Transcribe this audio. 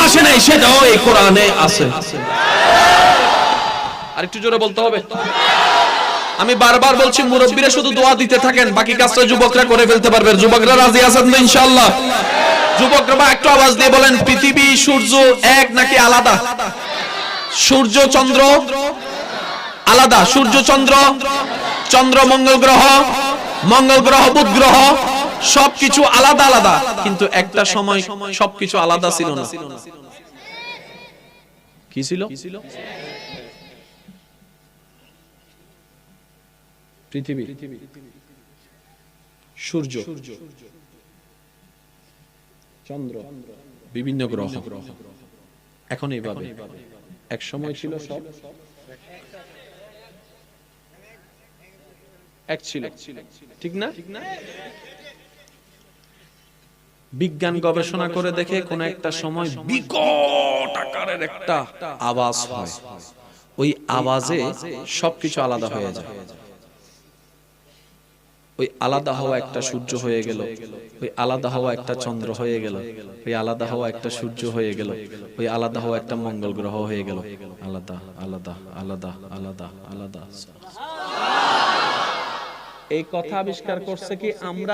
আসে নাই সেটাও এই কোরআনে আছে। আরেকটু জোরে বলতে হবে। আমি বারবার বলছি মুরব্বীরা শুধু দোয়া দিতে থাকেন, বাকি কাজটা যুবকরা করে ফেলতে পারবে। যুবকরা রাজি আছেন তো ইনশাআল্লাহ? যুবকরা একটু আওয়াজ দিয়ে বলেন, পৃথিবী সূর্য এক নাকি আলাদা? সূর্য চন্দ্র আলাদা। সূর্য চন্দ্র, চন্দ্র মঙ্গল গ্রহ, মঙ্গল গ্রহ বুধ গ্রহ, সবকিছু আলাদা আলাদা, কিন্তু একটা সময় সবকিছু আলাদা ছিল না। কি ছিল? পৃথিবী, সূর্য, চন্দ্র, বিভিন্ন গ্রহ। এখন এইভাবে এক সময় ছিল সব এক ছিল, ঠিক না? বিজ্ঞান গবেষণা করে দেখে কোন একটা সময় বিকট আকারের একটা আওয়াজ হয়, ওই আওয়াজে সবকিছু আলাদা হয়ে যায়। ওই আলাদা হওয়া একটা সূর্য হয়ে গেল, ওই আলাদা হওয়া একটা চন্দ্র হয়ে গেল, ওই আলাদা হওয়া একটা সূর্য হয়ে গেল, ওই আলাদা হওয়া একটা মঙ্গল গ্রহ হয়ে গেল। আলাদা আলাদা আলাদা আলাদা আলাদা। এই কথা আবিষ্কার করছে কি আমরা?